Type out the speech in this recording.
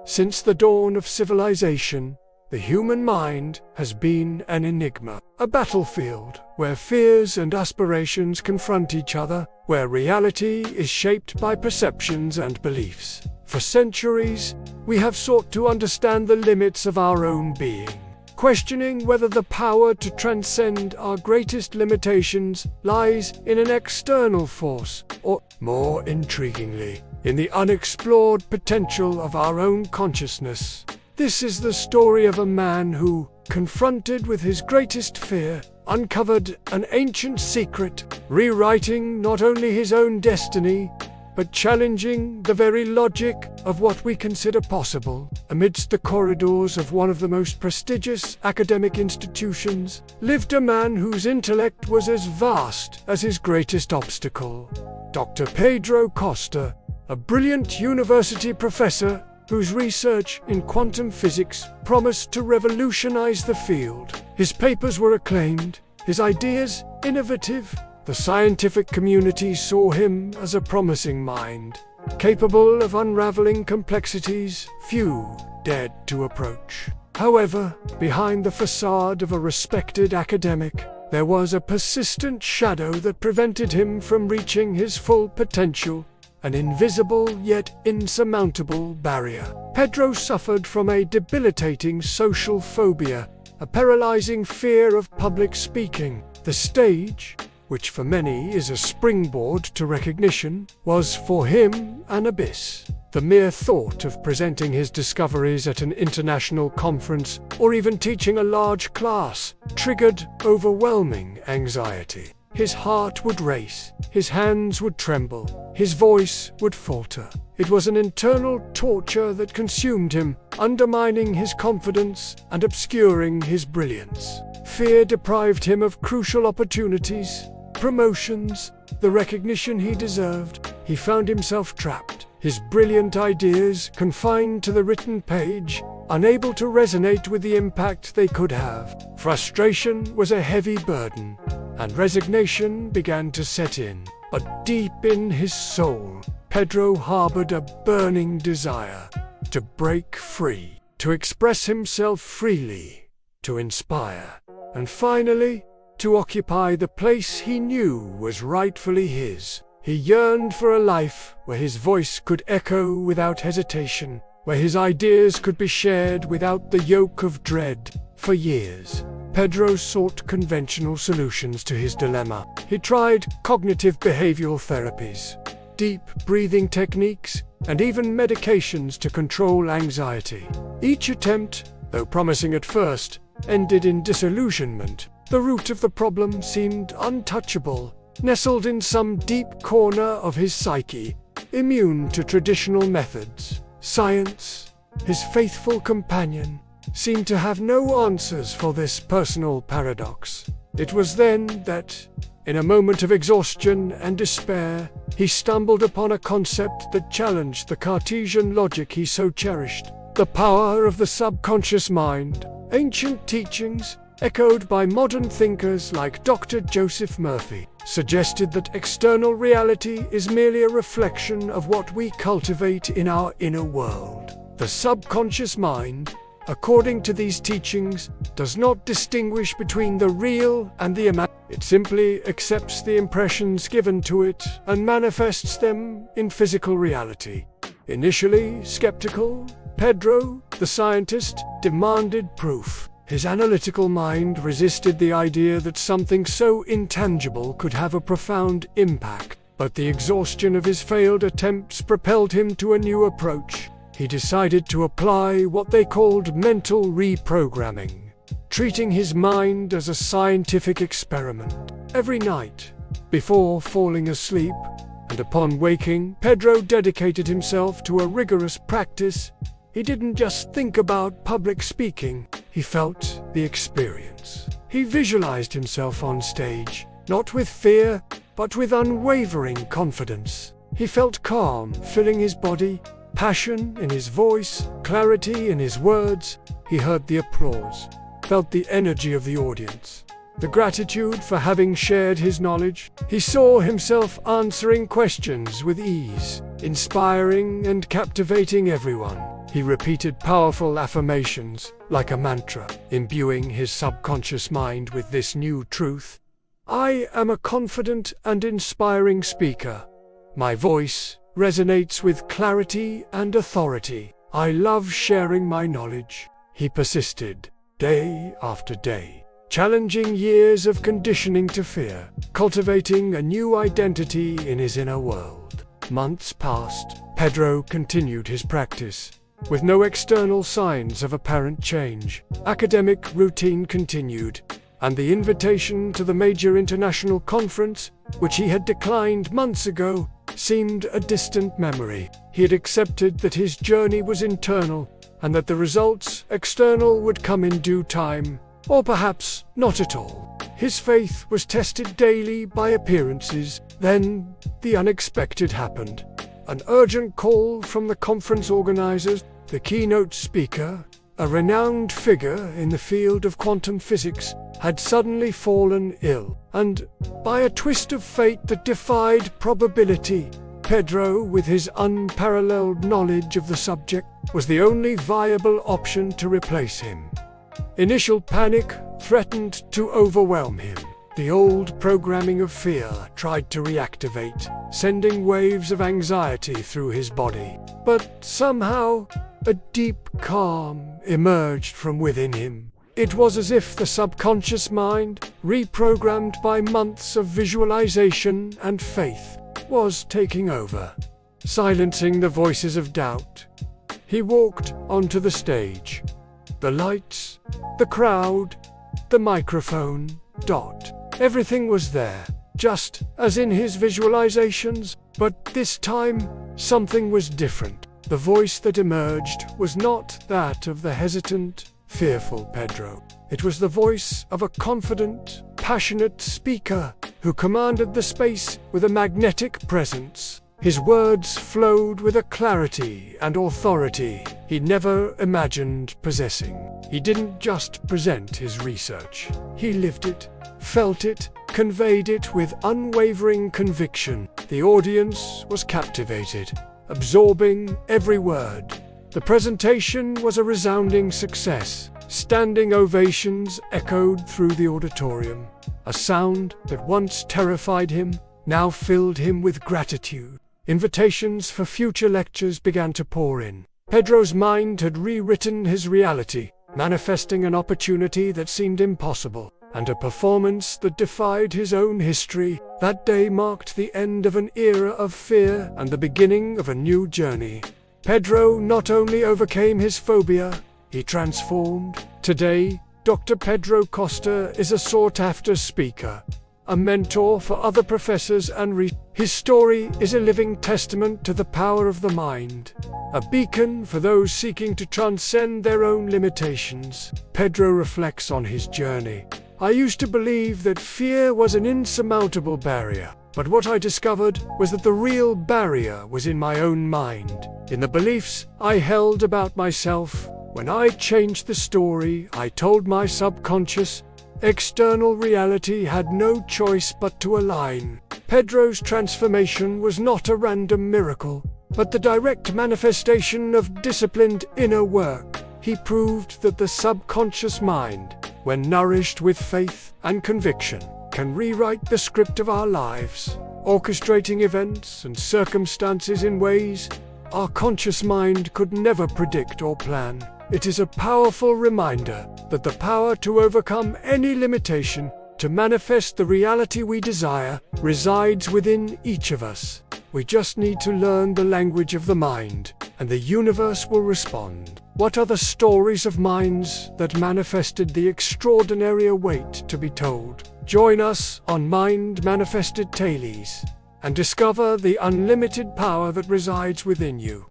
Since the dawn of civilization, the human mind has been an enigma, a battlefield where fears and aspirations confront each other, where reality is shaped by perceptions and beliefs. For centuries, we have sought to understand the limits of our own being, questioning whether the power to transcend our greatest limitations lies in an external force, or, more intriguingly, in the unexplored potential of our own consciousness. This is the story of a man who, confronted with his greatest fear, uncovered an ancient secret, rewriting not only his own destiny, but challenging the very logic of what we consider possible. Amidst the corridors of one of the most prestigious academic institutions, lived a man whose intellect was as vast as his greatest obstacle. Dr. Pedro Costa, a brilliant university professor whose research in quantum physics promised to revolutionize the field. His papers were acclaimed, his ideas innovative. The scientific community saw him as a promising mind, capable of unraveling complexities few dared to approach. However, behind the facade of a respected academic, there was a persistent shadow that prevented him from reaching his full potential. An invisible yet insurmountable barrier. Pedro suffered from a debilitating social phobia, a paralyzing fear of public speaking. The stage, which for many is a springboard to recognition, was for him an abyss. The mere thought of presenting his discoveries at an international conference or even teaching a large class triggered overwhelming anxiety. His heart would race, his hands would tremble, his voice would falter. It was an internal torture that consumed him, undermining his confidence and obscuring his brilliance. Fear deprived him of crucial opportunities, promotions, the recognition he deserved. He found himself trapped, his brilliant ideas confined to the written page, unable to resonate with the impact they could have. Frustration was a heavy burden, and resignation began to set in. But deep in his soul, Pedro harbored a burning desire to break free, to express himself freely, to inspire, and finally, to occupy the place he knew was rightfully his. He yearned for a life where his voice could echo without hesitation, where his ideas could be shared without the yoke of dread. For years, Pedro sought conventional solutions to his dilemma. He tried cognitive behavioral therapies, deep breathing techniques, and even medications to control anxiety. Each attempt, though promising at first, ended in disillusionment. The root of the problem seemed untouchable, nestled in some deep corner of his psyche, immune to traditional methods. Science, his faithful companion, seemed to have no answers for this personal paradox. It was then that, in a moment of exhaustion and despair, he stumbled upon a concept that challenged the Cartesian logic he so cherished. The power of the subconscious mind. Ancient teachings, echoed by modern thinkers like Dr. Joseph Murphy, suggested that external reality is merely a reflection of what we cultivate in our inner world. The subconscious mind, according to these teachings, does not distinguish between the real and the imaginary. It simply accepts the impressions given to it and manifests them in physical reality. Initially skeptical, Pedro, the scientist, demanded proof. His analytical mind resisted the idea that something so intangible could have a profound impact. But the exhaustion of his failed attempts propelled him to a new approach. He decided to apply what they called mental reprogramming, treating his mind as a scientific experiment. Every night, before falling asleep, and upon waking, Pedro dedicated himself to a rigorous practice. He didn't just think about public speaking, he felt the experience. He visualized himself on stage, not with fear, but with unwavering confidence. He felt calm filling his body, passion in his voice, clarity in his words. He heard the applause, felt the energy of the audience, the gratitude for having shared his knowledge. He saw himself answering questions with ease, inspiring and captivating everyone. He repeated powerful affirmations, like a mantra, imbuing his subconscious mind with this new truth. I am a confident and inspiring speaker. My voice resonates with clarity and authority. I love sharing my knowledge. He persisted, day after day, challenging years of conditioning to fear, cultivating a new identity in his inner world. Months passed. Pedro continued his practice, with no external signs of apparent change. Academic routine continued, and the invitation to the major international conference, which he had declined months ago, seemed a distant memory. He had accepted that his journey was internal, and that the results external would come in due time, or perhaps not at all. His faith was tested daily by appearances. Then the unexpected happened. An urgent call from the conference organizers. The keynote speaker, a renowned figure in the field of quantum physics, had suddenly fallen ill, and, by a twist of fate that defied probability, Pedro, with his unparalleled knowledge of the subject, was the only viable option to replace him. Initial panic threatened to overwhelm him. The old programming of fear tried to reactivate, sending waves of anxiety through his body. But somehow, a deep calm emerged from within him. It was as if the subconscious mind, reprogrammed by months of visualization and faith, was taking over, silencing the voices of doubt. He walked onto the stage. The lights, the crowd, the microphone, everything was there, just as in his visualizations, but this time, something was different. The voice that emerged was not that of the hesitant, fearful Pedro. It was the voice of a confident, passionate speaker who commanded the space with a magnetic presence. His words flowed with a clarity and authority he never imagined possessing. He didn't just present his research. He lived it, felt it, conveyed it with unwavering conviction. The audience was captivated, absorbing every word. The presentation was a resounding success. Standing ovations echoed through the auditorium. A sound that once terrified him now filled him with gratitude. Invitations for future lectures began to pour in. Pedro's mind had rewritten his reality, manifesting an opportunity that seemed impossible, and a performance that defied his own history. That day marked the end of an era of fear and the beginning of a new journey. Pedro not only overcame his phobia, he transformed. Today, Dr. Pedro Costa is a sought-after speaker, a mentor for other professors and his story is a living testament to the power of the mind, a beacon for those seeking to transcend their own limitations. Pedro reflects on his journey. I used to believe that fear was an insurmountable barrier, but what I discovered was that the real barrier was in my own mind, in the beliefs I held about myself. When I changed the story I told my subconscious, external reality had no choice but to align. Pedro's transformation was not a random miracle, but the direct manifestation of disciplined inner work. He proved that the subconscious mind, when nourished with faith and conviction, can rewrite the script of our lives, orchestrating events and circumstances in ways our conscious mind could never predict or plan. It is a powerful reminder that the power to overcome any limitation, to manifest the reality we desire, resides within each of us. We just need to learn the language of the mind, and the universe will respond. What are the stories of minds that manifested the extraordinary await to be told? Join us on Mind Manifested Tales and discover the unlimited power that resides within you.